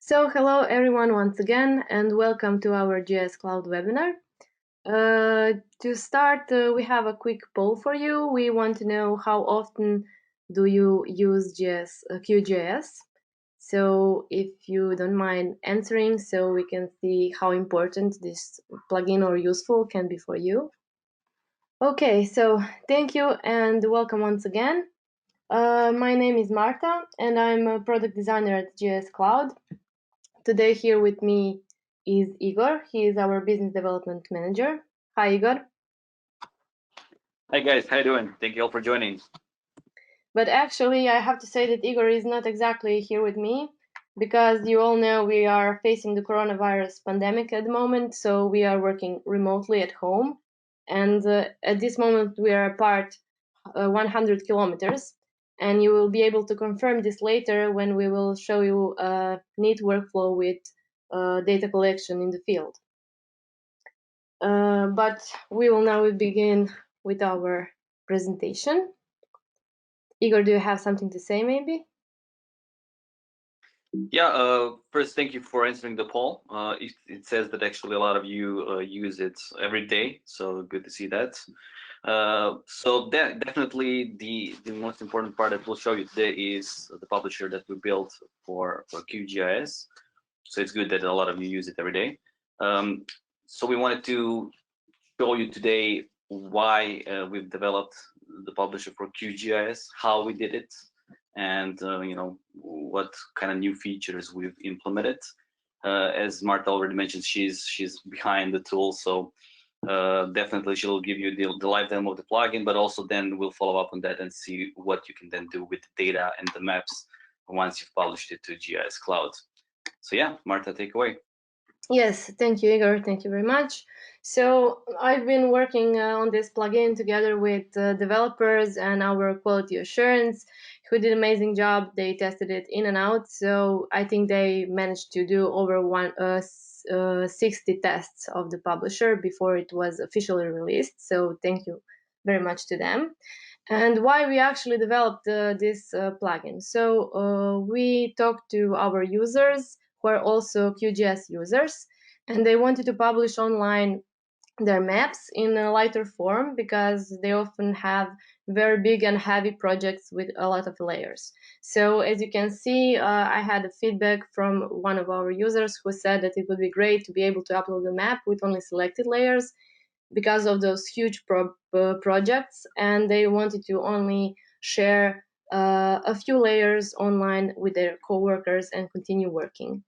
So hello everyone once again and welcome to our GIS Cloud webinar. To start, we have a quick poll for you. We want to know how often do you use QGIS. So if you don't mind answering, so we can see how important this plugin or useful can be for you. Okay, so thank you and welcome once again. My name is Marta and I'm a product designer at GIS Cloud. Today here with me is Igor. He is our business development manager. Hi, Igor. Hi guys, how you doing? Thank you all for joining. But actually, I have to say that Igor is not exactly here with me because you all know we are facing the coronavirus pandemic at the moment, so we are working remotely at home. And at this moment, we are apart 100 kilometers. And you will be able to confirm this later when we will show you a neat workflow with data collection in the field. But we will now begin with our presentation. Igor, do you have something to say maybe? Yeah, first, thank you for answering the poll. It says that actually a lot of you use it every day, so good to see that. So definitely the most important part that we'll show you today is the publisher that we built for QGIS. So it's good that a lot of you use it every day. So we wanted to show you today why we've developed the publisher for QGIS, how we did it, and what kind of new features we've implemented. As Marta already mentioned, she's behind the tool, so definitely she'll give you the live demo of the plugin, but also then we'll follow up on that and see what you can then do with the data and the maps once you've published it to GIS Cloud. So yeah, Marta, take away. Yes, thank you, Igor. Thank you very much. So I've been working on this plugin together with developers and our quality assurance, who did an amazing job. They tested it in and out. So I think they managed to do over 60 tests of the publisher before it was officially released. So thank you very much to them. And why we actually developed this plugin. So we talked to our users who are also QGIS users, and they wanted to publish online their maps in a lighter form because they often have very big and heavy projects with a lot of layers. So as you can see, I had a feedback from one of our users who said that it would be great to be able to upload the map with only selected layers because of those huge projects, and they wanted to only share a few layers online with their coworkers and continue working.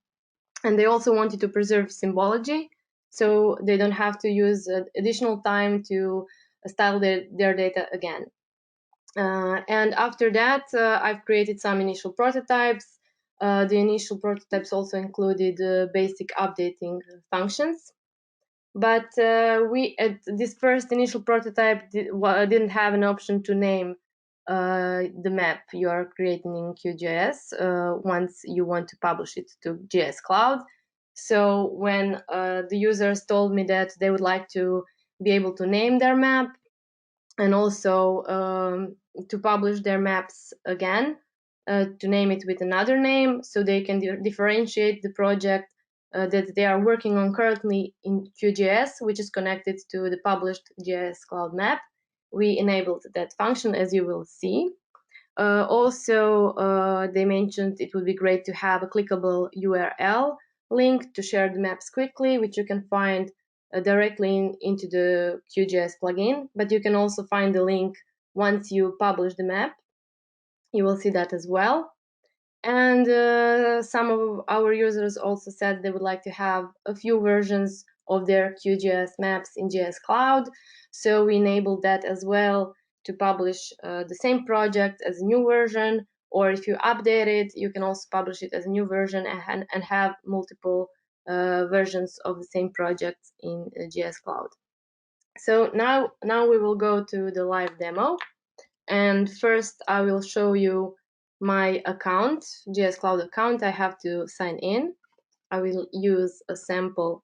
And they also wanted to preserve symbology, so they don't have to use additional time to style their data again. And after that, I've created some initial prototypes. The initial prototypes also included basic updating functions. But we at this first initial prototype didn't have an option to name the map you are creating in QGIS once you want to publish it to GIS Cloud. So when the users told me that they would like to be able to name their map and also to publish their maps again, to name it with another name so they can differentiate the project that they are working on currently in QGIS, which is connected to the published GIS Cloud map. We enabled that function, as you will see. Also, they mentioned it would be great to have a clickable URL link to share the maps quickly, which you can find directly into the QGIS plugin, but you can also find the link once you publish the map. You will see that as well. And some of our users also said they would like to have a few versions of their QGIS maps in GIS Cloud. So we enabled that as well to publish the same project as a new version, or if you update it, you can also publish it as a new version and have multiple versions of the same project in GIS Cloud. So now we will go to the live demo. And first I will show you my account, GIS Cloud account. I have to sign in. I will use a sample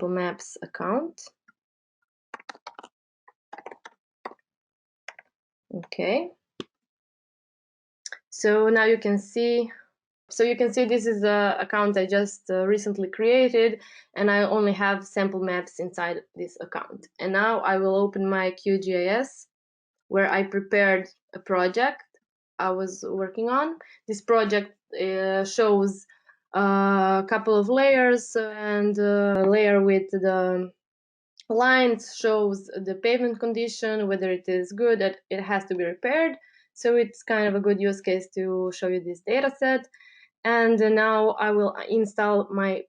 maps account. Okay. So now you can see, this is the account I just recently created, and I only have sample maps inside this account. And now I will open my QGIS, where I prepared a project I was working on. This project shows a couple of layers, and a layer with the lines shows the pavement condition, whether it is good, that it has to be repaired. So it's kind of a good use case to show you this data set. And now I will install my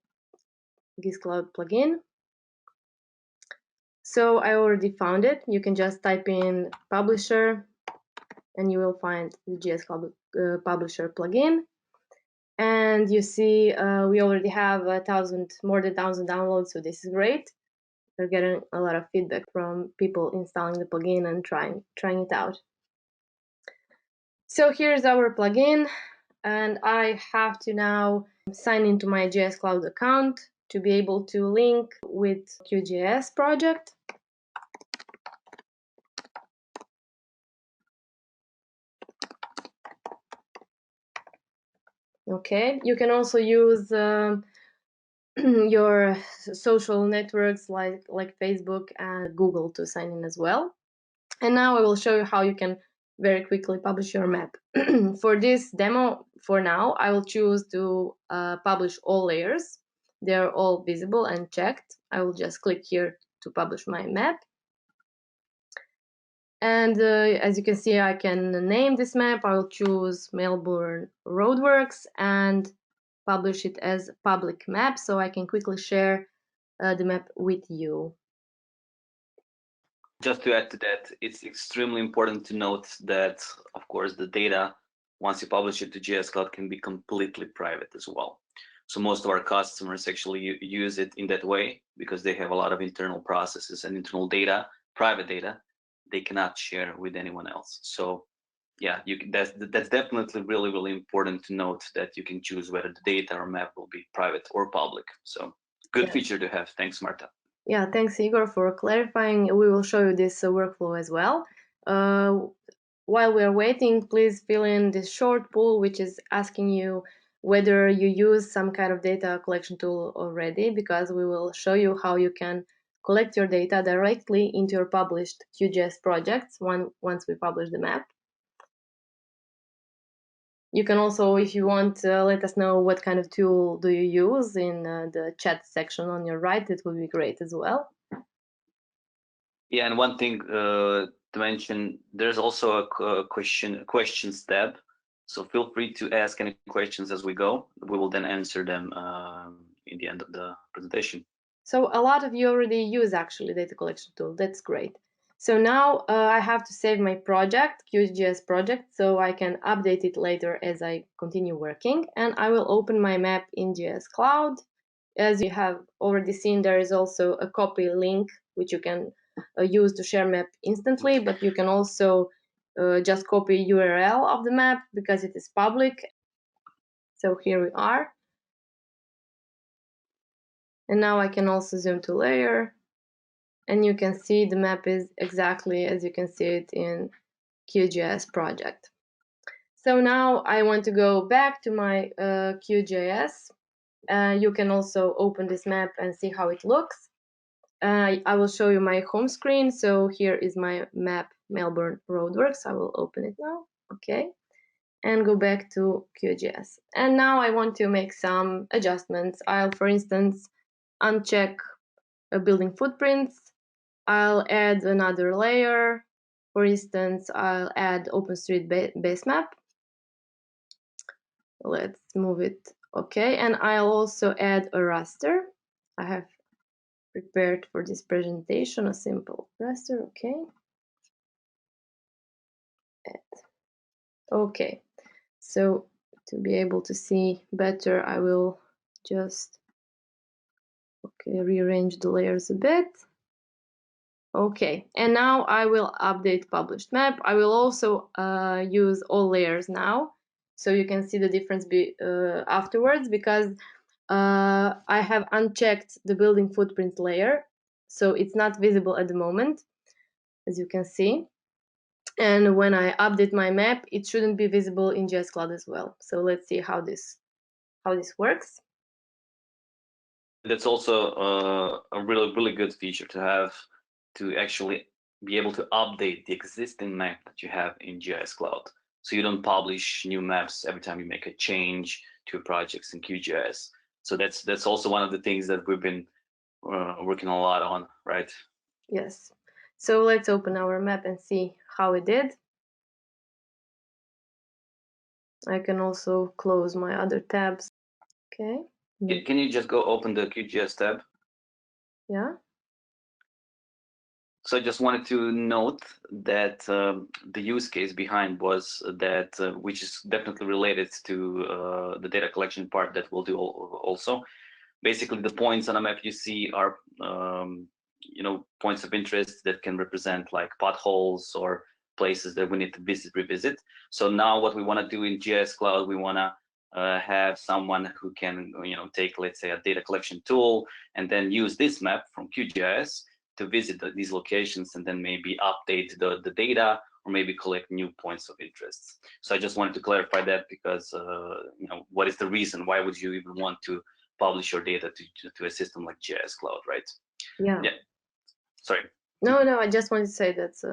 GIS Cloud plugin. So I already found it. You can just type in Publisher and you will find the GIS Cloud Publisher plugin. And you see we already have more than 1,000 downloads, so this is great. We're getting a lot of feedback from people installing the plugin and trying it out. So here's our plugin, and I have to now sign into my GIS Cloud account to be able to link with QGIS project. Okay, you can also use your social networks like Facebook and Google to sign in as well. And now I will show you how you can very quickly publish your map. For this demo, for now, I will choose to publish all layers. They're all visible and checked. I will just click here to publish my map. And as you can see, I can name this map. I will choose Melbourne Roadworks and publish it as public map, so I can quickly share the map with you. Just to add to that, it's extremely important to note that, of course, the data, once you publish it to GIS Cloud, can be completely private as well. So most of our customers actually use it in that way because they have a lot of internal processes and internal data, private data, they cannot share with anyone else. So yeah, that's definitely really important to note, that you can choose whether the data or map will be private or public. So good feature to have. Thanks, Marta. Yeah, thanks, Igor, for clarifying. We will show you this workflow as well. While we are waiting, please fill in this short poll, which is asking you whether you use some kind of data collection tool already, because we will show you how you can collect your data directly into your published QGIS projects once we publish the map. You can also, if you want, let us know what kind of tool do you use in the chat section on your right. It would be great as well. Yeah, and one thing to mention, there's also a questions tab. So feel free to ask any questions as we go. We will then answer them in the end of the presentation. So a lot of you already use actually data collection tool. That's great. So now I have to save my project, QGIS project, so I can update it later as I continue working. And I will open my map in GIS Cloud. As you have already seen, there is also a copy link, which you can use to share map instantly, but you can also just copy URL of the map because it is public. So here we are. And now I can also zoom to layer, and you can see the map is exactly as you can see it in QGIS project. So now I want to go back to my QGIS. You can also open this map and see how it looks. I will show you my home screen. So here is my map, Melbourne Roadworks. I will open it now. Okay. And go back to QGIS. And now I want to make some adjustments. I'll, for instance, uncheck building footprints. I'll add another layer. For instance, I'll add OpenStreet base map. Let's move it. Okay, and I'll also add a raster. I have prepared for this presentation a simple raster. Okay. Add. Okay, so to be able to see better, I will just rearrange the layers a bit. Okay, and now I will update published map. I will also use all layers now, so you can see the difference afterwards, because I have unchecked the building footprint layer, so it's not visible at the moment, as you can see. And when I update my map, it shouldn't be visible in GIS Cloud as well. So let's see how this works. That's also a really good feature to have, to actually be able to update the existing map that you have in GIS Cloud. So you don't publish new maps every time you make a change to your projects in QGIS. So that's also one of the things that we've been working a lot on, right? Yes. So let's open our map and see how it did. I can also close my other tabs. Okay. Can you just go open the QGIS tab? Yeah. So I just wanted to note that the use case behind was that, which is definitely related to the data collection part that we'll do also. Basically, the points on a map you see are, points of interest that can represent like potholes or places that we need to revisit. So now what we want to do in GIS Cloud, we want to have someone who can, take, let's say, a data collection tool and then use this map from QGIS to visit these locations and then maybe update the data or maybe collect new points of interest. So I just wanted to clarify that because, what is the reason? Why would you even want to publish your data to a system like GIS Cloud, right? Yeah. Sorry. No, I just wanted to say that's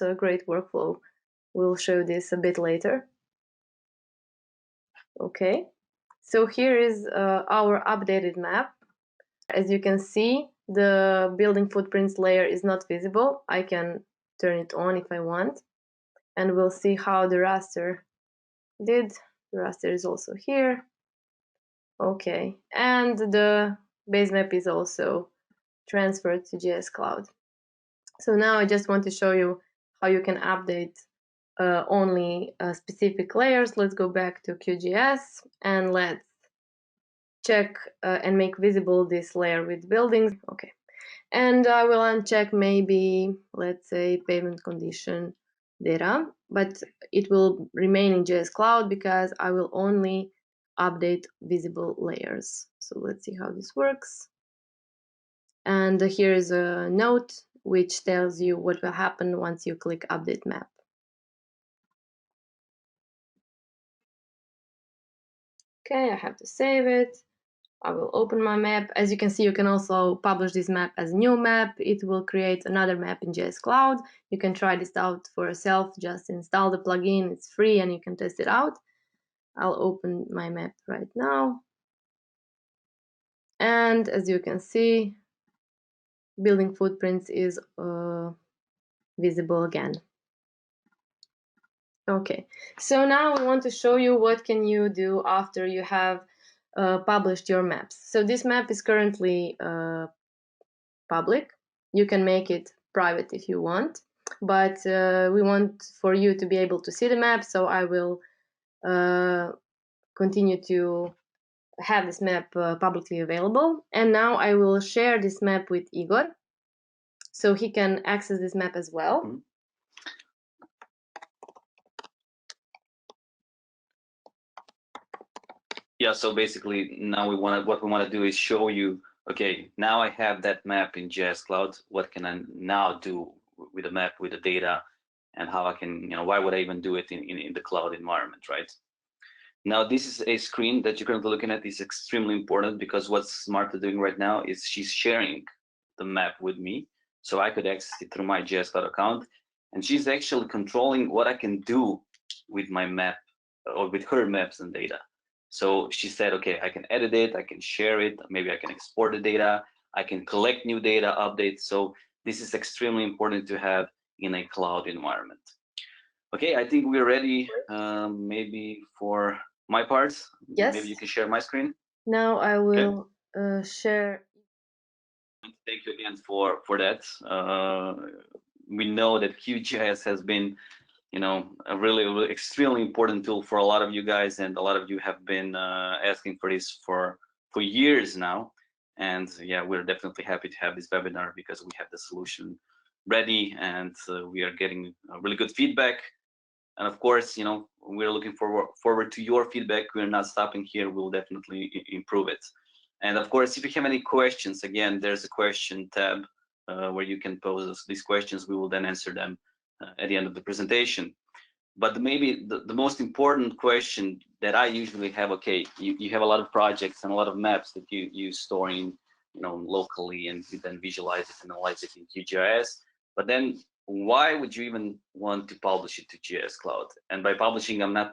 a great workflow. We'll show this a bit later. Okay. So here is our updated map. As you can see, the building footprints layer is not visible. I can turn it on if I want, and we'll see how the raster did. The raster is also here. Okay, and the base map is also transferred to GIS Cloud. So now I just want to show you how you can update only specific layers. Let's go back to QGIS and let's check and make visible this layer with buildings. Okay, and I will uncheck maybe, let's say, pavement condition data, but it will remain in GIS Cloud because I will only update visible layers. So let's see how this works. And here is a note which tells you what will happen once you click update map. Okay, I have to save it. I will open my map. As you can see, you can also publish this map as a new map. It will create another map in GIS Cloud. You can try this out for yourself. Just install the plugin. It's free and you can test it out. I'll open my map right now. And as you can see, building footprints is visible again. Okay, so now we want to show you what can you do after you have published your maps. So this map is currently public. You can make it private if you want, but we want for you to be able to see the map, so I will continue to have this map publicly available. And now I will share this map with Igor, so he can access this map as well. Mm-hmm. Yeah, so basically now what we want to do is show you, okay, now I have that map in GIS Cloud. What can I now do with the map, with the data, and how I can, why would I even do it in the cloud environment, right? Now, this is a screen that you're currently looking at is extremely important because what Marta doing right now is she's sharing the map with me, so I could access it through my GIS Cloud account, and she's actually controlling what I can do with my map or with her maps and data. So she said, okay, I can edit it, I can share it, maybe I can export the data, I can collect new data, update. So this is extremely important to have in a cloud environment. Okay, I think we're ready maybe for my part. Yes. Maybe you can share my screen. Now I will share. Thank you again for that. We know that QGIS has been, a really extremely important tool for a lot of you guys, and a lot of you have been asking for this for years now. And yeah, we're definitely happy to have this webinar because we have the solution ready, and we are getting really good feedback. And of course, we're looking forward to your feedback. We're not stopping here. We'll definitely improve it. And of course, if you have any questions, again, there's a question tab where you can pose us these questions. We will then answer them at the end of the presentation. But maybe the most important question that I usually have, okay, you have a lot of projects and a lot of maps that you store in, locally, and you then visualize it, analyze it in QGIS. But then why would you even want to publish it to GIS Cloud? And by publishing, I'm not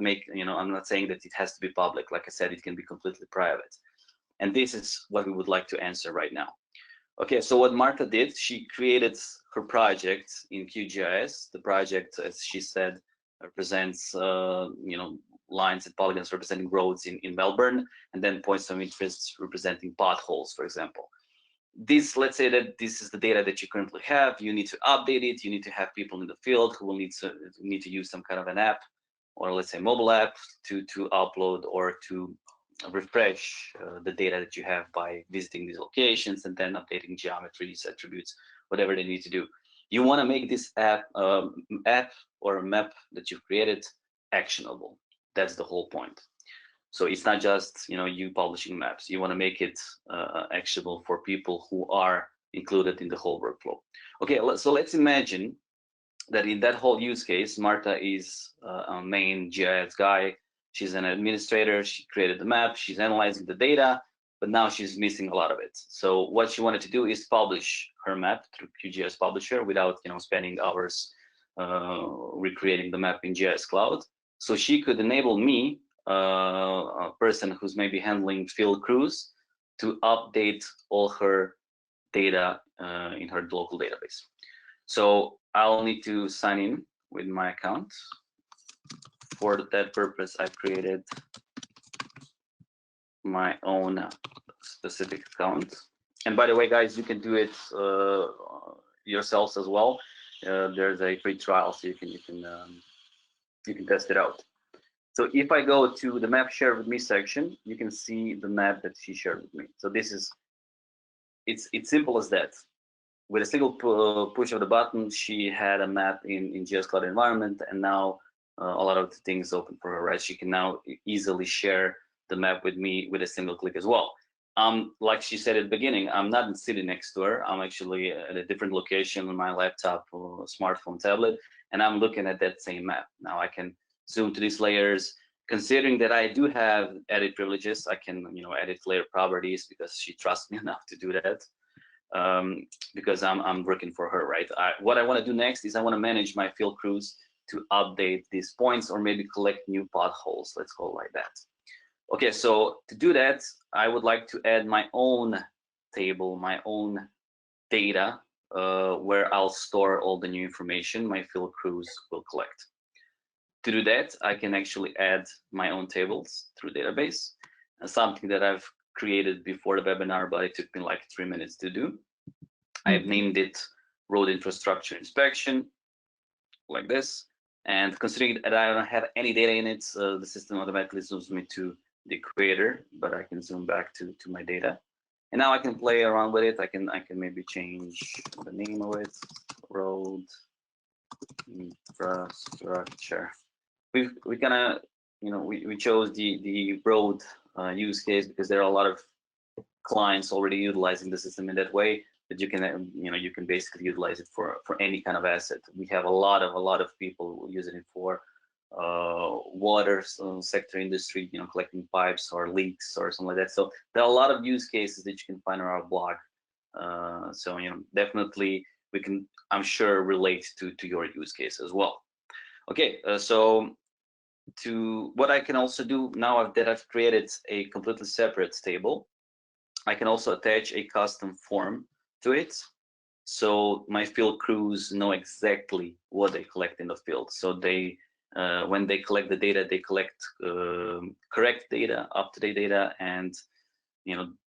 saying that it has to be public. Like I said, it can be completely private. And this is what we would like to answer right now. Okay, so what Marta did, she created her project in QGIS. The project, as she said, represents lines and polygons representing roads in Melbourne, and then points of interest representing potholes, for example. Let's say that this is the data that you currently have. You need to update it. You need to have people in the field who will need to use some kind of an app, or let's say mobile app, to upload or to refresh the data that you have by visiting these locations and then updating geometries, attributes, whatever they need to do. You want to make this app or a map that you've created actionable. That's the whole point. So it's not just you publishing maps. You want to make it actionable for people who are included in the whole workflow. Okay, so let's imagine that in that whole use case, Marta is a main GIS guy. She's an administrator. She created the map. She's analyzing the data, but now she's missing a lot of it. So what she wanted to do is publish her map through QGIS Publisher without spending hours recreating the map in GIS Cloud. So she could enable me, a person who's maybe handling field crews, to update all her data in her local database. So I'll need to sign in with my account. For that purpose, I've created my own specific account. And by the way, guys, you can do it yourselves as well. There's a free trial, so you can test it out. So if I go to the map share with me section, you can see the map that she shared with me. So this is it's simple as that. With a single push of the button, she had a map in GIS Cloud environment, and now a lot of things open for her, right? She can now easily share the map with me with a single click as well. Like she said at the beginning, I'm not sitting next to her. I'm actually at a different location on my laptop or smartphone, tablet, and I'm looking at that same map. Now I can zoom to these layers. Considering that I do have edit privileges, I can edit layer properties because she trusts me enough to do that. Because I'm working for her, right? What I want to do next is I want to manage my field crews to update these points or maybe collect new potholes, let's call it like that. Okay, so to do that, I would like to add my own table, my own data, where I'll store all the new information my field crews will collect. To do that, I can actually add my own tables through database, and something that I've created before the webinar, but it took me like 3 minutes to do. I've named it Road Infrastructure Inspection, like this. And considering that I don't have any data in it, the system automatically zooms me to the equator, but I can zoom back to my data. And now I can play around with it. I can maybe change the name of it, Road Infrastructure. We chose the road use case because there are a lot of clients already utilizing the system in that way that you can basically utilize it for any kind of asset. We have a lot of people using it for water sector industry, collecting pipes or leaks or something like that. So there are a lot of use cases that you can find on our blog. So definitely we can, I'm sure, relate to your use case as well. Okay, so to what I can also do now that I've created a completely separate table, I can also attach a custom form to it. So my field crews know exactly what they collect in the field. So they, when they collect the data, they collect correct data, up-to-date data, and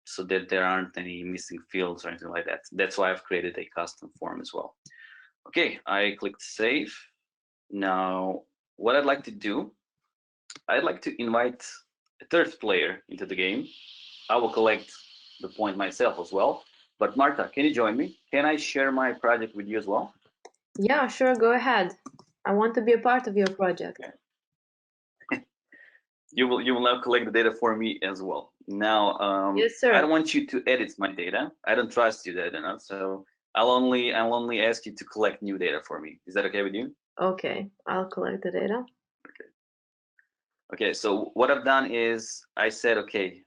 so that there aren't any missing fields or anything like that. That's why I've created a custom form as well. Okay, I clicked save. Now, what I'd like to do, I'd like to invite a third player into the game. I will collect the point myself as well. But Marta, can you join me? Can I share my project with you as well? Yeah, sure, go ahead. I want to be a part of your project. Okay. You will now collect the data for me as well. Now, yes, sir. I don't want you to edit my data. I don't trust you that enough. So I'll only ask you to collect new data for me. Is that okay with you? Okay, I'll collect the data. Okay, so what I've done is I said, okay,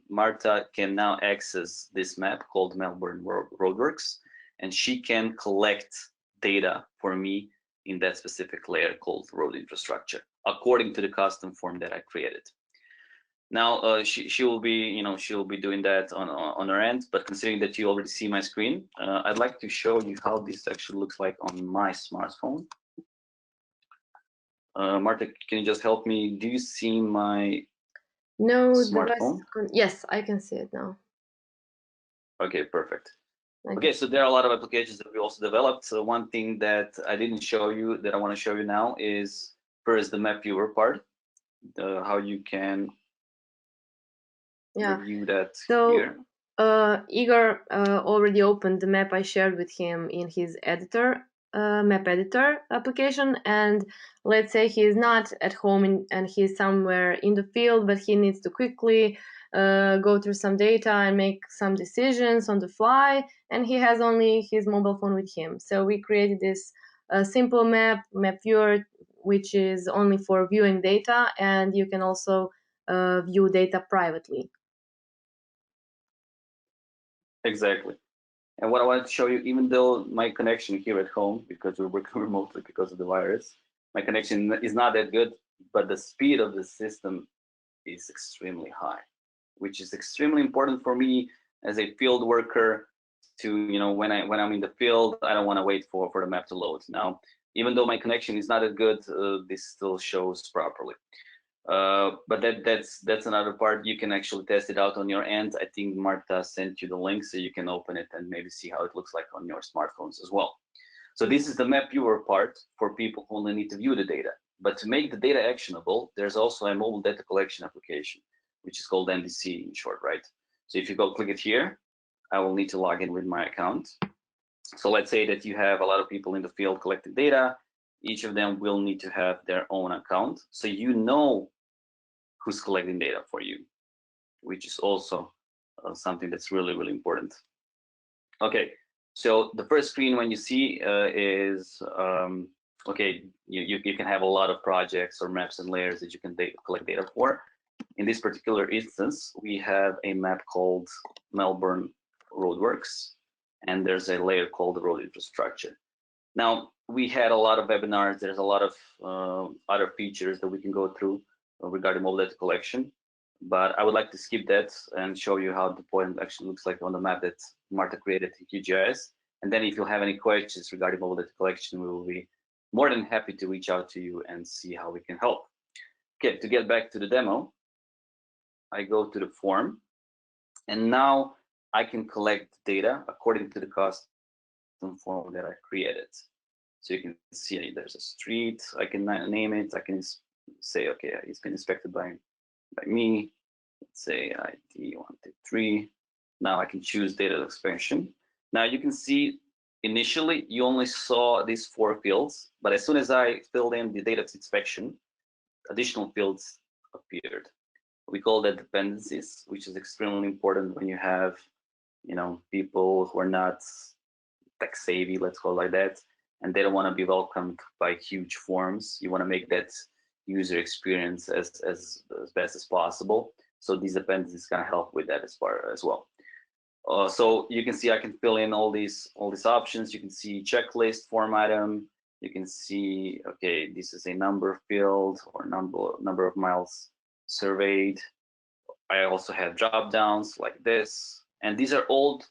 Marta can now access this map called Melbourne Roadworks, and she can collect data for me in that specific layer called road infrastructure, according to the custom form that I created. Now she will be, she'll be doing that on her end. But considering that you already see my screen, I'd like to show you how this actually looks like on my smartphone. Marta, can you just help me? Do you see my smartphone? Yes, I can see it now. Okay, perfect. Okay, so there are a lot of applications that we also developed. So one thing that I didn't show you that I want to show you now is first the map viewer part, how you can review that here. Igor already opened the map I shared with him in his editor, map editor application, and let's say he is not at home and he's somewhere in the field, but he needs to quickly go through some data and make some decisions on the fly, and he has only his mobile phone with him. So we created this simple map viewer, which is only for viewing data, and you can also view data privately. Exactly. And what I wanted to show you, even though my connection here at home, because we're working remotely because of the virus, my connection is not that good, but the speed of the system is extremely high, which is extremely important for me as a field worker to, when I'm in the field, I don't want to wait for the map to load. Now, even though my connection is not that good, this still shows properly. But that's another part. You can actually test it out on your end. I think Marta sent you the link so you can open it and maybe see how it looks like on your smartphones as well. So this is the map viewer part for people who only need to view the data. But to make the data actionable, there's also a mobile data collection application, which is called MDC in short, right? So if you go click it here, I will need to log in with my account. So let's say that you have a lot of people in the field collecting data. Each of them will need to have their own account. So you know who's collecting data for you, which is also something that's really, really important. Okay, so the first screen when you see is, okay, you can have a lot of projects or maps and layers that you can collect data for. In this particular instance, we have a map called Melbourne Roadworks, and there's a layer called road infrastructure. Now, we had a lot of webinars. There's a lot of other features that we can go through regarding mobile data collection, but I would like to skip that and show you how the point actually looks like on the map that Marta created in QGIS. And then if you have any questions regarding mobile data collection, we will be more than happy to reach out to you and see how we can help. Okay, to get back to the demo, I go to the form, and now I can collect data according to the custom form that I created. So you can see there's a street, I can name it, I can say, okay, it's been inspected by me. Let's say ID 123. Now I can choose data expansion. Now you can see initially you only saw these 4 fields, but as soon as I filled in the data inspection, additional fields appeared. We call that dependencies, which is extremely important when you have, people who are not tech savvy, let's call it like that, and they don't want to be welcomed by huge forms. You want to make that user experience as best as possible. So these dependencies can help with that as well. So you can see I can fill in all these options. You can see checklist, form item. You can see, okay, this is a number field or number of miles surveyed. I also have drop downs like this, and these are all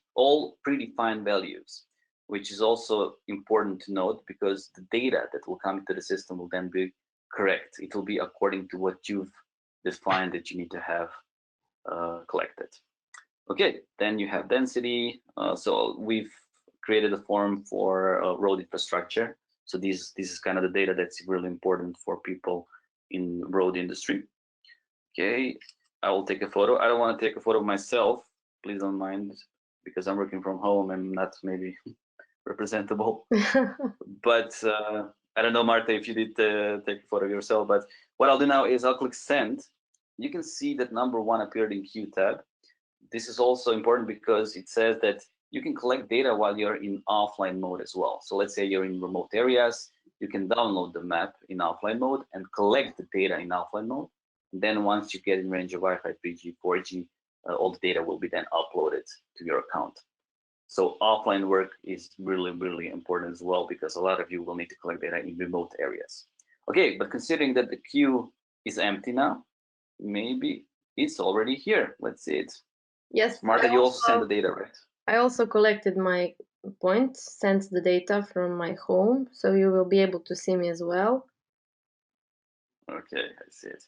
predefined values, which is also important to note because the data that will come into the system will then be correct. It will be according to what you've defined that you need to have collected. Okay, then you have density. So we've created a form for road infrastructure. So this is kind of the data that's really important for people in road industry. Okay, I will take a photo. I don't want to take a photo of myself. Please don't mind, because I'm working from home and not maybe representable. But I don't know, Marta, if you did take a photo of yourself. But what I'll do now is I'll click send. You can see that number 1 appeared in Q tab. This is also important because it says that you can collect data while you're in offline mode as well. So let's say you're in remote areas. you can download the map in offline mode and collect the data in offline mode. And then once you get in range of Wi-Fi 3G, 4G, all the data will be then uploaded to your account. So offline work is really, really important as well, because a lot of you will need to collect data in remote areas. Okay, but considering that the queue is empty now, maybe it's already here. Let's see it. Yes. Marta, you also sent the data, right? I also collected my points, sent the data from my home, so you will be able to see me as well. Okay, I see it.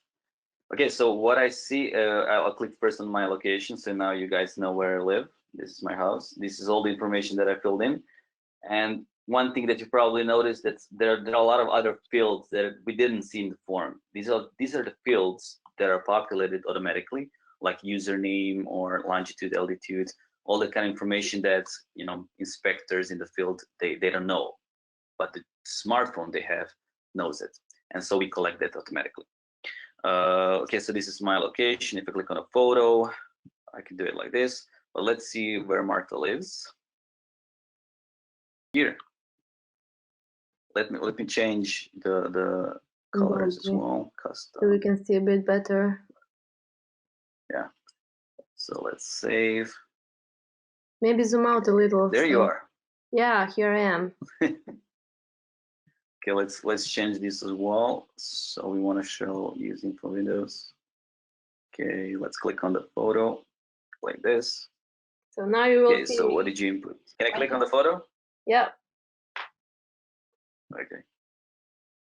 Okay, so what I see, I'll click first on my location, so now you guys know where I live. This is my house. This is all the information that I filled in. And one thing that you probably noticed, that there are a lot of other fields that we didn't see in the form. These are the fields that are populated automatically, like username or longitude, altitude, all the kind of information that, you know, inspectors in the field, they don't know, but the smartphone they have knows it, and so we collect that automatically. Okay, so this is my location. If I click on a photo, I can do it like this. But let's see where Marta lives. Here. Let me change the colors as well. Custom. So we can see a bit better. Yeah. So let's save. Maybe zoom out a little. There you are. Yeah, here I am. Okay, let's change this as well. So we want to show using for Windows. Okay, let's click on the photo like this. So now you will see. So what did you input? Can I click on the photo? Yeah. Okay.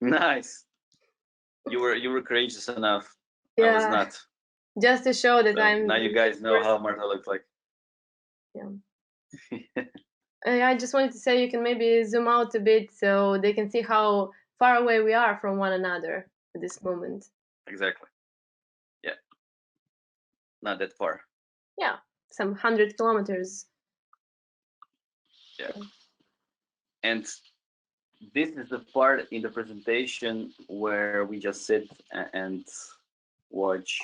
Nice. You were courageous enough. Yeah. I was not. Just to show that I'm. Now you guys know how Marta looks like. Yeah. I just wanted to say you can maybe zoom out a bit so they can see how far away we are from one another at this moment. Exactly. Yeah. Not that far. Yeah, some 100 kilometers. Yeah. And this is the part in the presentation where we just sit and watch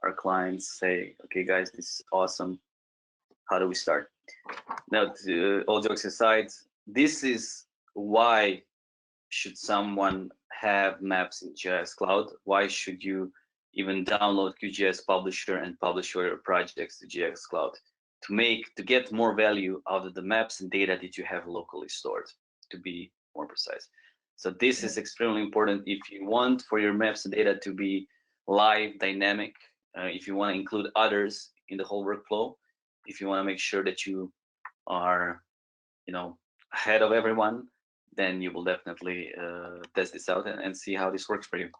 our clients say, okay, guys, this is awesome. How do we start? Now, all jokes aside, this is why should someone have maps in GIS Cloud? Why should you even download QGIS Publisher and publish your projects to GIS Cloud? To get more value out of the maps and data that you have locally stored, to be more precise. So this is extremely important if you want for your maps and data to be live, dynamic, if you want to include others in the whole workflow, if you want to make sure that you are, you know, ahead of everyone, then you will definitely test this out and see how this works for you.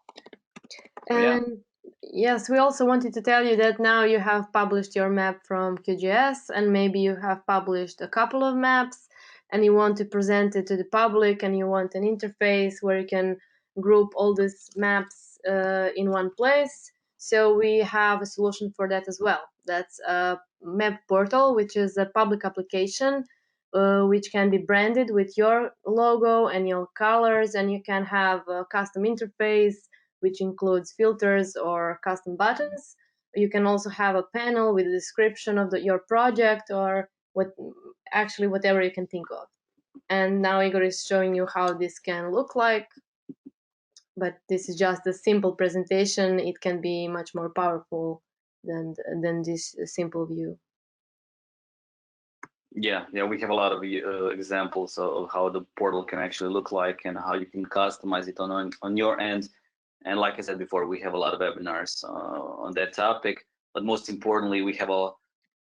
And yes, we also wanted to tell you that now you have published your map from QGIS, and maybe you have published a couple of maps and you want to present it to the public, and you want an interface where you can group all these maps in one place. So we have a solution for that as well. That's a map portal, which is a public application which can be branded with your logo and your colors, and you can have a custom interface which includes filters or custom buttons. You can also have a panel with a description of your project, or whatever you can think of. And now Igor is showing you how this can look like, but this is just a simple presentation. It can be much more powerful than this simple view. Yeah, we have a lot of examples of how the portal can actually look like and how you can customize it on your end. And like I said before, we have a lot of webinars on that topic. But most importantly, we have a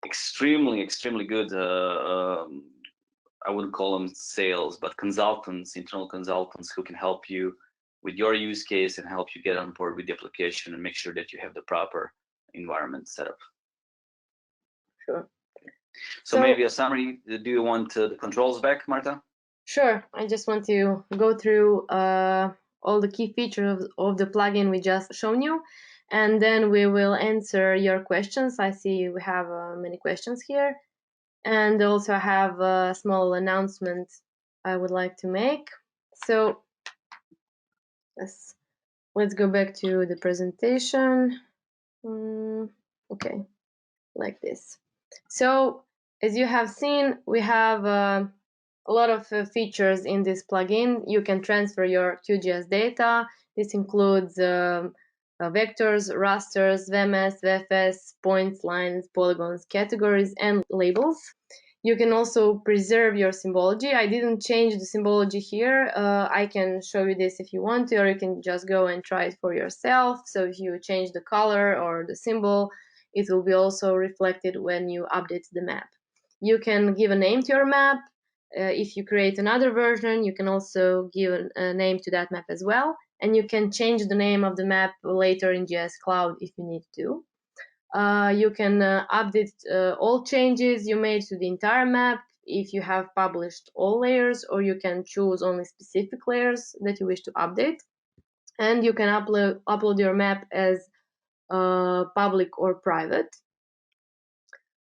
extremely good, I wouldn't call them sales, but consultants, internal consultants who can help you with your use case and help you get on board with the application and make sure that you have the proper environment set up. Sure. So maybe a summary. Do you want the controls back, Marta? Sure. I just want to go through all the key features of the plugin we just shown you, and then we will answer your questions. I see we have many questions here, and also I have a small announcement I would like to make. So let's go back to the presentation. Okay, like this. So as you have seen, we have a lot of features in this plugin. You can transfer your QGIS data. This includes vectors, rasters, VMS, VFS, points, lines, polygons, categories, and labels. You can also preserve your symbology. I didn't change the symbology here. I can show you this if you want to, or you can just go and try it for yourself. So if you change the color or the symbol, it will be also reflected when you update the map. You can give a name to your map. If you create another version, you can also give a name to that map as well. And you can change the name of the map later in GIS Cloud if you need to. You can update all changes you made to the entire map if you have published all layers, or you can choose only specific layers that you wish to update. And you can upload your map as public or private.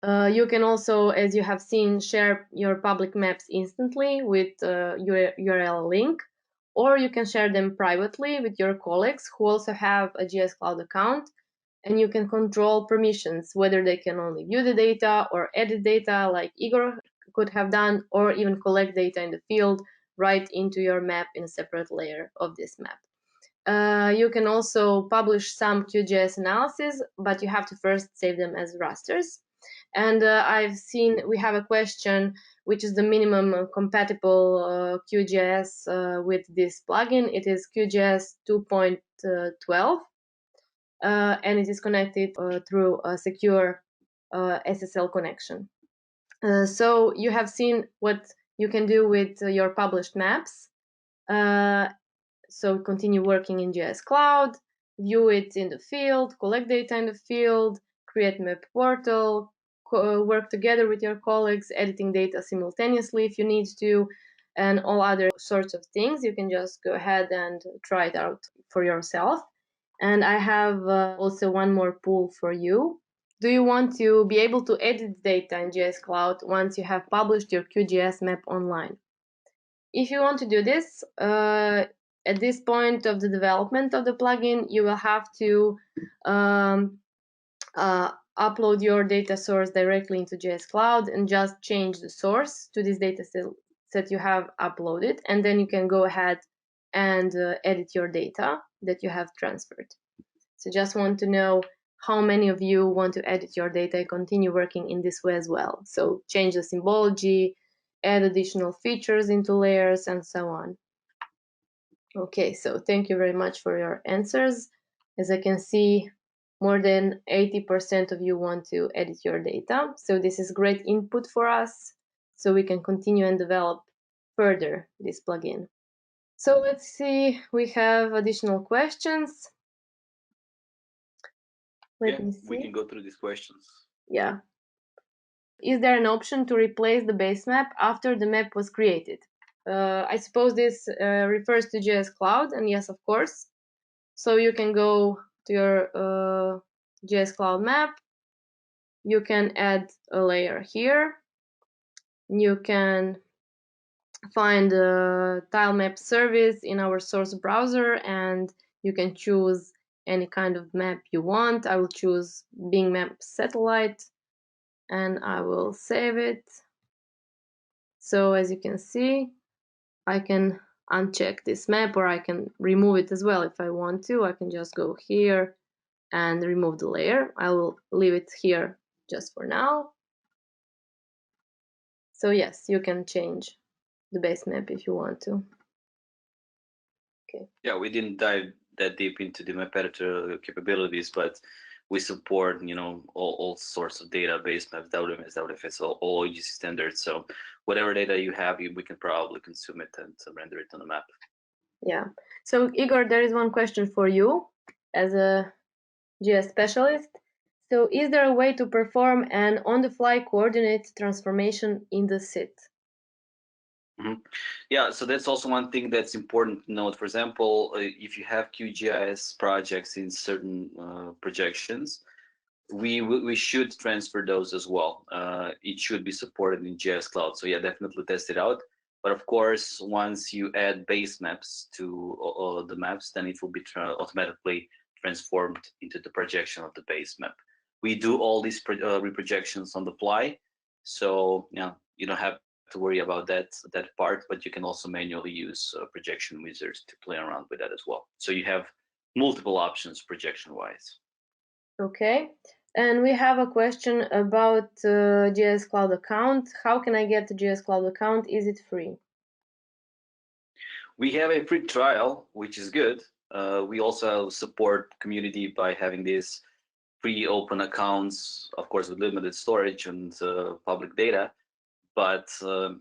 You can also, as you have seen, share your public maps instantly with your URL link, or you can share them privately with your colleagues who also have a GIS Cloud account, and you can control permissions, whether they can only view the data or edit data like Igor could have done, or even collect data in the field right into your map in a separate layer of this map. You can also publish some QGIS analysis, but you have to first save them as rasters. And I've seen we have a question, which is the minimum compatible QGIS with this plugin. It is QGIS 2.12, and it is connected through a secure SSL connection. So you have seen what you can do with your published maps. So continue working in GIS Cloud, view it in the field, collect data in the field, create map portal, work together with your colleagues, editing data simultaneously if you need to, and all other sorts of things. You can just go ahead and try it out for yourself. And I have also one more poll for you. Do you want to be able to edit data in GIS Cloud once you have published your QGIS map online? If you want to do this, at this point of the development of the plugin, you will have to upload your data source directly into GIS Cloud and just change the source to this data set you have uploaded, and then you can go ahead and edit your data that you have transferred. So just want to know how many of you want to edit your data and continue working in this way as well. So change the symbology, add additional features into layers, and so on. Okay, so thank you very much for your answers. As I can see, more than 80% of you want to edit your data. So this is great input for us, so we can continue and develop further this plugin. So let's see, we have additional questions. Let me see. We can go through these questions. Yeah. Is there an option to replace the base map after the map was created? I suppose this refers to GIS Cloud, and yes, of course. So you can go to your GIS Cloud map. You can add a layer here. You can find the tile map service in our source browser, and you can choose any kind of map you want. I will choose Bing Map Satellite, and I will save it. So as you can see, I can uncheck this map, or I can remove it as well if I want to. I can just go here and remove the layer. I will leave it here just for now. So yes, you can change the base map if you want to. Okay. Yeah, we didn't dive that deep into the map editor capabilities, but we support, all sorts of database maps, WMS, WFS, all OGC standards. So whatever data you have, we can probably consume it and render it on the map. Yeah. So Igor, there is one question for you as a GIS specialist. So is there a way to perform an on-the-fly coordinate transformation in the SIT? Mm-hmm. Yeah, so that's also one thing that's important to note. For example, if you have QGIS projects in certain projections, we should transfer those as well. It should be supported in GIS Cloud. So yeah, definitely test it out. But of course, once you add base maps to the maps, then it will be automatically transformed into the projection of the base map. We do all these reprojections on the fly, so yeah, you don't have to worry about that part, but you can also manually use projection wizards to play around with that as well. So you have multiple options projection wise. Okay. And we have a question about GIS Cloud account. How can I get the GIS Cloud account? Is it free? We have a free trial, which is good. We also support community by having these free open accounts, of course, with limited storage and public data. But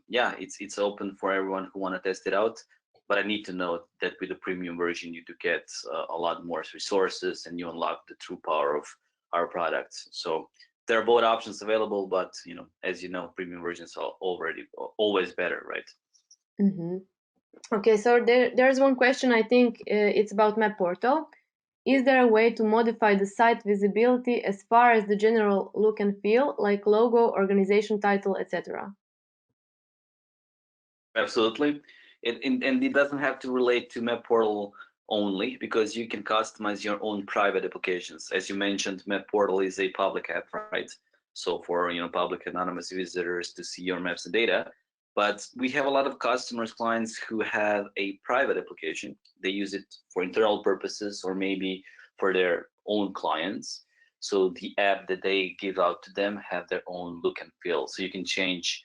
yeah, it's open for everyone who want to test it out. But I need to note that with the premium version, you do get a lot more resources and you unlock the true power of our products. So there are both options available, but as you know, premium versions are already always better, right? Mm-hmm. Okay, so there's one question. I think it's about Map Portal. Is there a way to modify the site visibility as far as the general look and feel, like logo, organization title, etc.? Absolutely. And it doesn't have to relate to Map Portal only, because you can customize your own private applications. As you mentioned, Map Portal is a public app, right? So for public anonymous visitors to see your maps and data. But we have a lot of customers, clients who have a private application. They use it for internal purposes or maybe for their own clients. So the app that they give out to them have their own look and feel. So you can change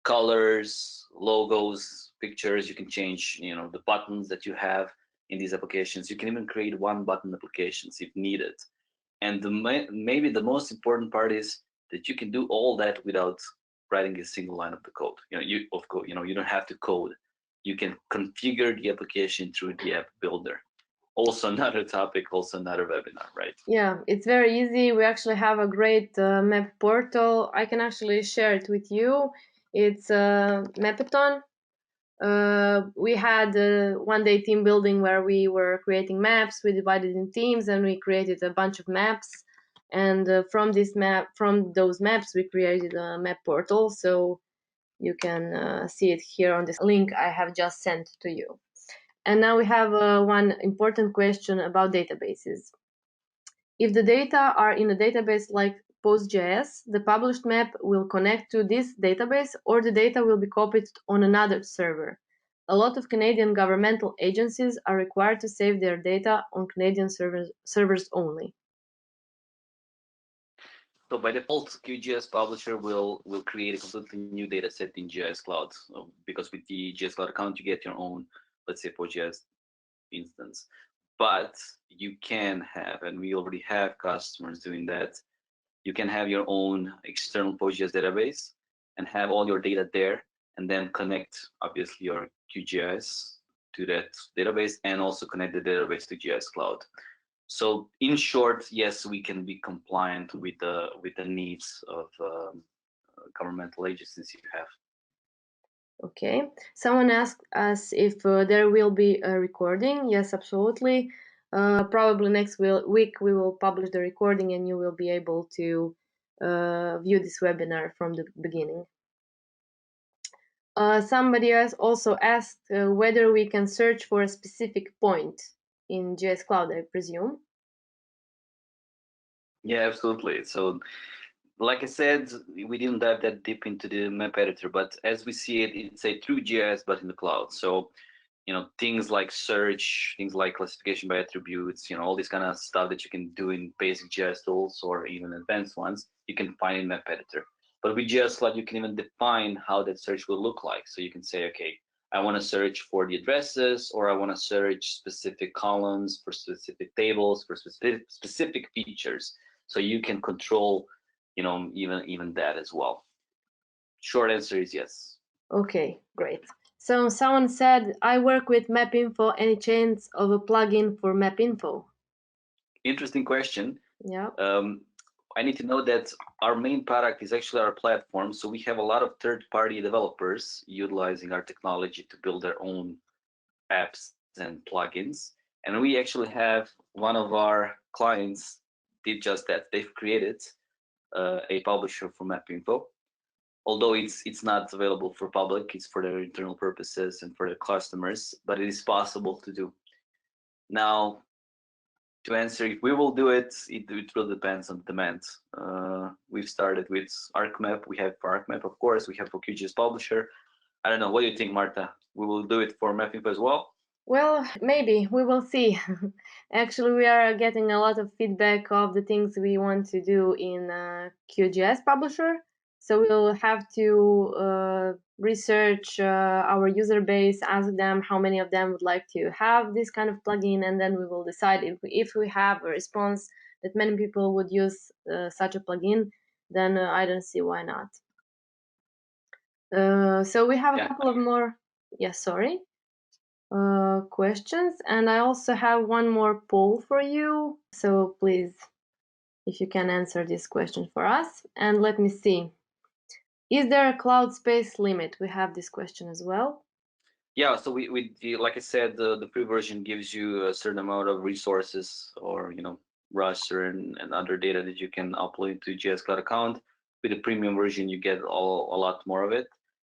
colors, logos, pictures. You can change, the buttons that you have in these applications. You can even create one button applications if needed. And maybe the most important part is that you can do all that without writing a single line of the code. You don't have to code. You can configure the application through the app builder. Also another topic, also another webinar, right? Yeah, it's very easy. We actually have a great map portal. I can actually share it with you. It's Mapathon. We had one day team building where we were creating maps. We divided in teams and we created a bunch of maps. And from those maps, we created a map portal. So you can see it here on this link I have just sent to you. And now we have one important question about databases. If the data are in a database like PostGIS, the published map will connect to this database or the data will be copied on another server. A lot of Canadian governmental agencies are required to save their data on Canadian servers only. So by default, QGIS Publisher will create a completely new data set in GIS Cloud, because with the GIS Cloud account, you get your own, let's say, PostGIS instance. But you can have, and we already have customers doing that, you can have your own external PostGIS database and have all your data there, and then connect, obviously, your QGIS to that database and also connect the database to GIS Cloud. So in short, yes, we can be compliant with the needs of governmental agencies you have. Okay. Someone asked us if there will be a recording. Yes, absolutely. Probably next week we will publish the recording and you will be able to view this webinar from the beginning. Somebody else also asked whether we can search for a specific point in GIS Cloud, I presume. Yeah, absolutely. So like I said, we didn't dive that deep into the map editor, but as we see it, it's a true GIS, but in the cloud. So, things like search, things like classification by attributes, all this kind of stuff that you can do in basic GIS tools or even advanced ones, you can find in map editor. But with GIS Cloud, you can even define how that search will look like. So you can say, okay, I want to search for the addresses, or I want to search specific columns for specific tables for specific features. So you can control even that as well. Short answer is yes. Okay, great. So someone said, I work with MapInfo. Any chance of a plugin for MapInfo? Interesting question. Yeah. I need to know that our main product is actually our platform. So we have a lot of third-party developers utilizing our technology to build their own apps and plugins. And we actually have one of our clients did just that. They've created a publisher for MapInfo. Although it's not available for public, it's for their internal purposes and for their customers, but it is possible to do. Now, to answer if we will do it, it really depends on demand. We've started with ArcMap. We have for ArcMap, of course. We have for QGIS Publisher. I don't know. What do you think, Marta? We will do it for MapInfo as well? Well, maybe we will see. Actually, we are getting a lot of feedback of the things we want to do in QGIS Publisher. So we'll have to research our user base, ask them how many of them would like to have this kind of plugin, and then we will decide if we have a response that many people would use such a plugin, then I don't see why not. So we have a couple of more. Yes, sorry. Questions, and I also have one more poll for you. So please, if you can answer this question for us. And let me see. Is there a cloud space limit? We have this question as well. Yeah, so like I said, the free version gives you a certain amount of resources or raster and other data that you can upload to GIS Cloud account. With the premium version, you get a lot more of it.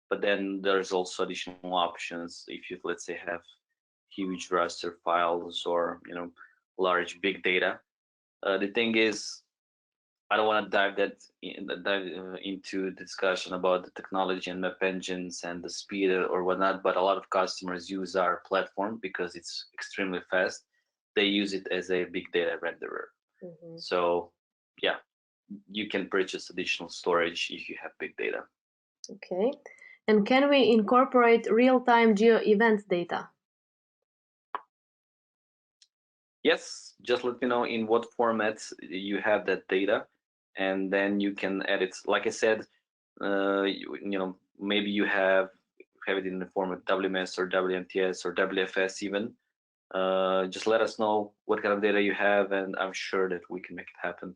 But then there's also additional options if you, let's say, have huge raster files or large big data. The thing is, I don't want to dive into the discussion about the technology and map engines and the speed or whatnot. But a lot of customers use our platform because it's extremely fast. They use it as a big data renderer. Mm-hmm. So yeah, you can purchase additional storage if you have big data. Okay. And can we incorporate real-time geo events data? Yes, just let me know in what formats you have that data, and then you can edit. Like I said, maybe you have it in the format WMS or WMTS or WFS even. Just let us know what kind of data you have, and I'm sure that we can make it happen.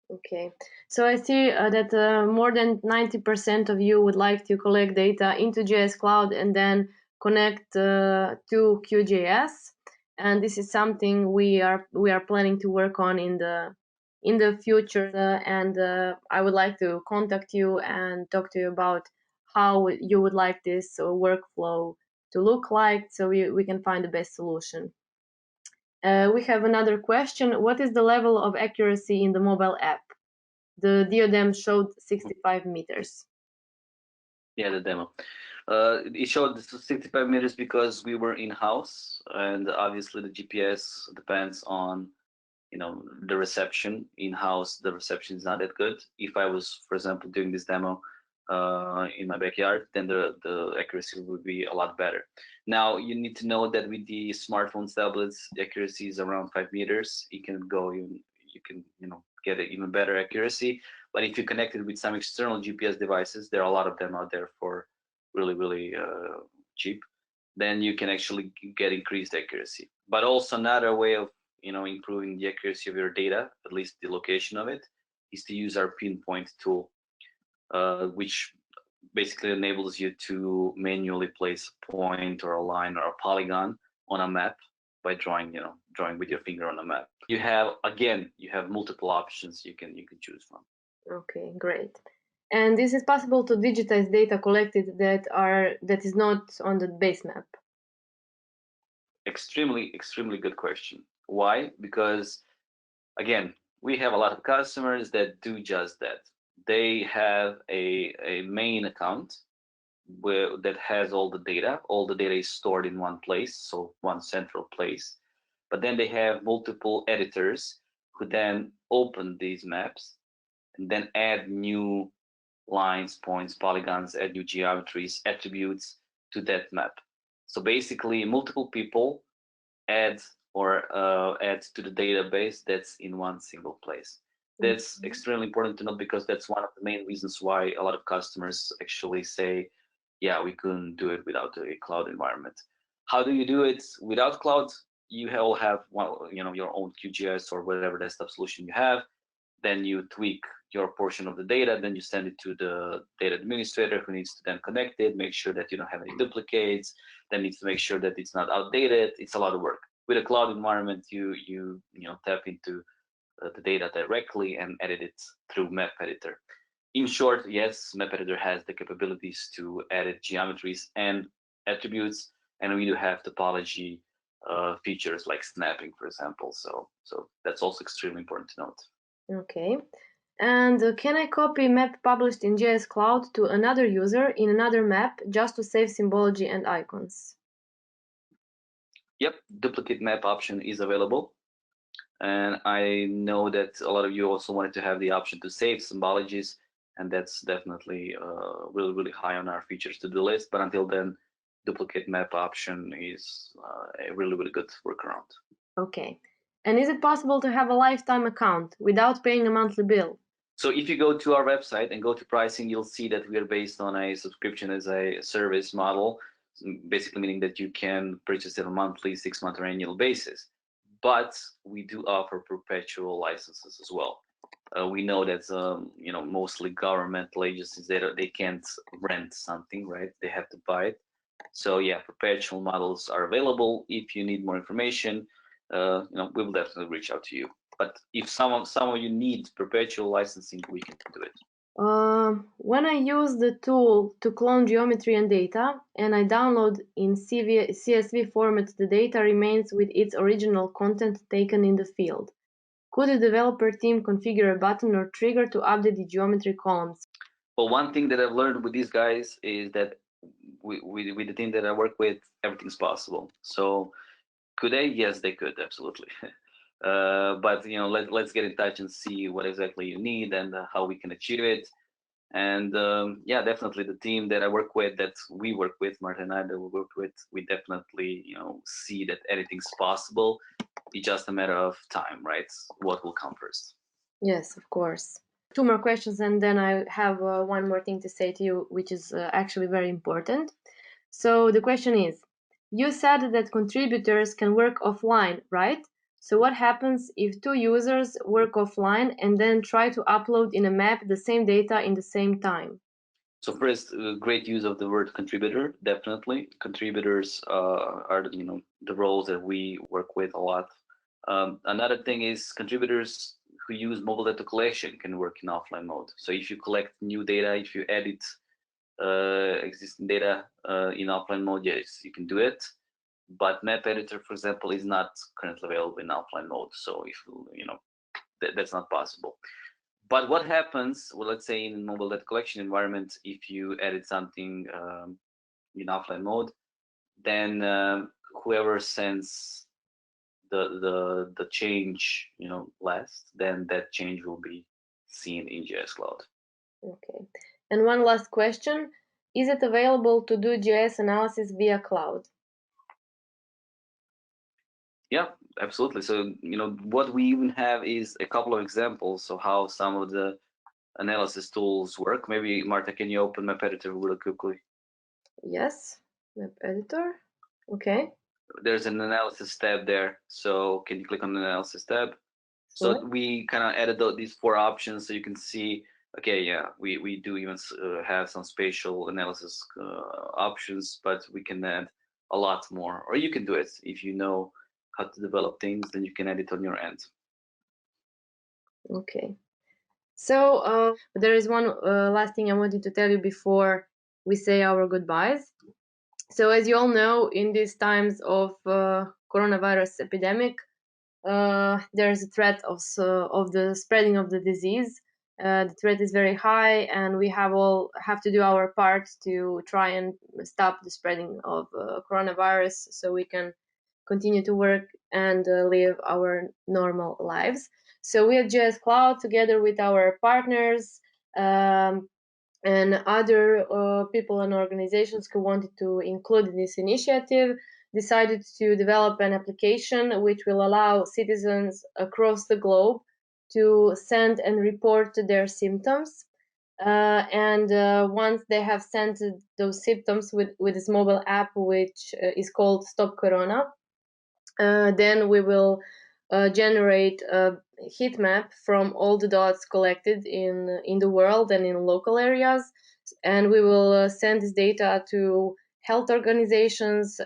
Okay, so I see that more than 90% of you would like to collect data into GIS Cloud and then connect to QGIS, and this is something we are planning to work on in the future. And I would like to contact you and talk to you about how you would like this workflow to look like, so we can find the best solution. We have another question. What is the level of accuracy in the mobile app? The diadem showed 65 meters. Yeah, the demo. It showed 65 meters because we were in-house, and obviously the GPS depends on the reception. In-house, the reception is not that good. If I was, for example, doing this demo in my backyard, then the accuracy would be a lot better. Now you need to know that with the smartphones, tablets, the accuracy is around 5 meters. You can get an even better accuracy. But if you connect it with some external GPS devices, there are a lot of them out there for really, really cheap. Then you can actually get increased accuracy. But also another way of improving the accuracy of your data, at least the location of it, is to use our pinpoint tool, which basically enables you to manually place a point or a line or a polygon on a map by drawing with your finger on a map. You have multiple options you can choose from. Okay, great. And this is possible to digitize data collected that is not on the base map. Extremely good question. Why? Because again, we have a lot of customers that do just that. They have a main account that has all the data. All the data is stored in one place, so one central place. But then they have multiple editors who then open these maps and then add new lines, points, polygons, add new geometries, attributes to that map. So basically, multiple people add to the database that's in one single place. That's extremely important to know because that's one of the main reasons why a lot of customers actually say, yeah, we couldn't do it without a cloud environment. How do you do it without cloud? You all have your own QGIS or whatever desktop solution you have. Then you tweak your portion of the data, then you send it to the data administrator who needs to then connect it, make sure that you don't have any duplicates, then needs to make sure that it's not outdated. It's a lot of work. With a cloud environment, you tap into the data directly and edit it through map editor. In short, yes, map editor has the capabilities to edit geometries and attributes, and we do have topology features like snapping, for example. So that's also extremely important to note. Okay. And can I copy map published in GIS Cloud to another user in another map just to save symbology and icons? Yep, duplicate map option is available. And I know that a lot of you also wanted to have the option to save symbologies, and that's definitely really, really high on our features to do list. But until then, duplicate map option is a really, really good workaround. Okay. And is it possible to have a lifetime account without paying a monthly bill? So if you go to our website and go to pricing, you'll see that we are based on a subscription as a service model, basically meaning that you can purchase it on a monthly, 6-month, or annual basis. But we do offer perpetual licenses as well. We know that mostly governmental agencies they can't rent something, right? They have to buy it. So yeah, perpetual models are available. If you need more information, we will definitely reach out to you. But if some of you need perpetual licensing, we can do it. When I use the tool to clone geometry and data, and I download in CSV format, the data remains with its original content taken in the field. Could the developer team configure a button or trigger to update the geometry columns? Well, one thing that I've learned with these guys is that with the team that I work with, everything's possible. So could they? Yes, they could, absolutely. But let's get in touch and see what exactly you need and how we can achieve it. And yeah, definitely the team that I work with, that we work with, Marta and I, that we work with, we definitely see that anything's possible. It's just a matter of time, right? What will come first? Yes, of course. Two more questions, and then I have one more thing to say to you, which is actually very important. So the question is, you said that contributors can work offline, right? So what happens if two users work offline and then try to upload in a map the same data in the same time? So first, great use of the word contributor. Definitely, contributors are the roles that we work with a lot. Another thing is contributors who use mobile data collection can work in offline mode. So if you collect new data, if you edit existing data in offline mode, yes, you can do it. But map editor, for example, is not currently available in offline mode. So if that's not possible. But what happens, well, let's say in mobile data collection environment, if you edit something in offline mode, then whoever sends the change, last, then that change will be seen in GIS Cloud. Okay. And one last question. Is it available to do GIS analysis via cloud? Yeah, absolutely. So, what we even have is a couple of examples of how some of the analysis tools work. Maybe, Marta, can you open Map Editor really quickly? Yes, map editor. Okay. There's an analysis tab there. So can you click on the analysis tab? So we kind of added these 4 options so you can see, okay, yeah, we do even have some spatial analysis options, but we can add a lot more. Or you can do it if you know how to develop things, then you can add it on your end. Okay. So there is one last thing I wanted to tell you before we say our goodbyes. So as you all know, in these times of coronavirus epidemic, there's a threat of the spreading of the disease. The threat is very high, and we have to do our part to try and stop the spreading of coronavirus, so we can continue to work and live our normal lives. So we at GIS Cloud, together with our partners and other people and organizations who wanted to include this initiative, decided to develop an application which will allow citizens across the globe to send and report their symptoms. And once they have sent those symptoms with this mobile app, which is called Stop Corona, then we will generate a heat map from all the dots collected in the world and in local areas, and we will send this data to health organizations,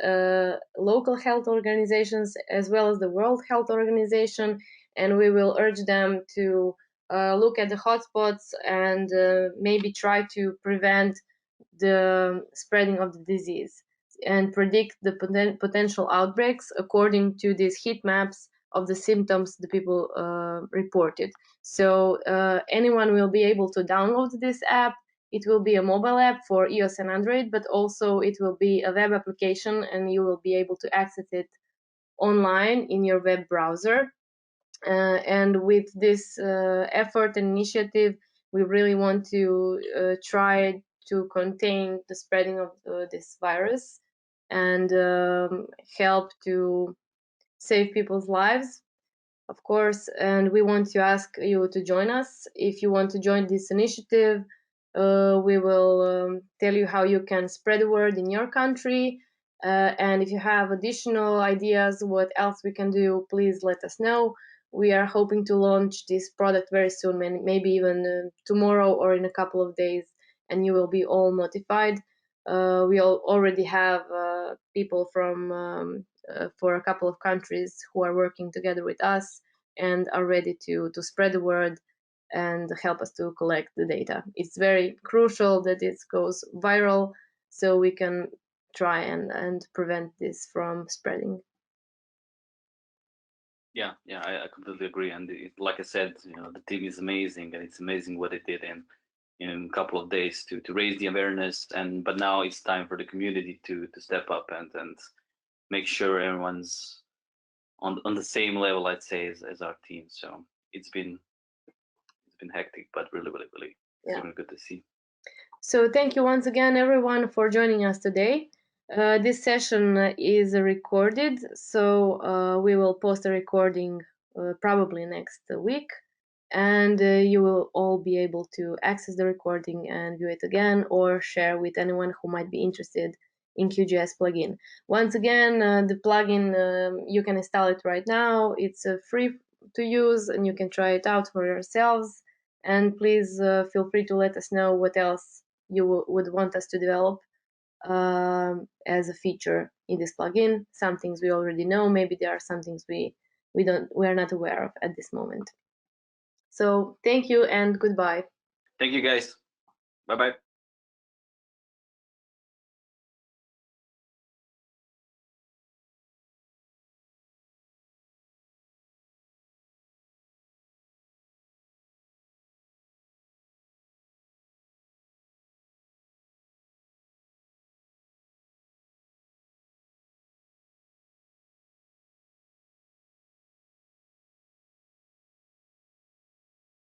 local health organizations, as well as the World Health Organization, and we will urge them to look at the hotspots and maybe try to prevent the spreading of the disease and predict the potential outbreaks according to these heat maps of the symptoms the people reported. So anyone will be able to download this app. It will be a mobile app for iOS and Android, but also it will be a web application, and you will be able to access it online in your web browser. And with this effort and initiative, we really want to try to contain the spreading of this virus and help to save people's lives, of course. And we want to ask you to join us. If you want to join this initiative, we will tell you how you can spread the word in your country. And if you have additional ideas what else we can do, please let us know. We are hoping to launch this product very soon, maybe even tomorrow or in a couple of days, and you will be all notified. We already have people from for a couple of countries who are working together with us and are ready to spread the word and help us to collect the data. It's very crucial that it goes viral so we can try and prevent this from spreading. Yeah, I completely agree. And like I said, the team is amazing, and it's amazing what they did in a couple of days to raise the awareness. But now it's time for the community to step up and make sure everyone's on the same level, I'd say, as our team. So it's been hectic, but really good to see. So thank you once again, everyone, for joining us today. This session is recorded, so we will post a recording probably next week, and you will all be able to access the recording and view it again or share with anyone who might be interested in QGIS plugin. Once again, the plugin, you can install it right now. It's free to use, and you can try it out for yourselves. And please feel free to let us know what else you would want us to develop as a feature in this plugin. Some things we already know. Maybe there are some things we are not aware of at this moment. So thank you and goodbye. Thank you, guys. Bye-bye.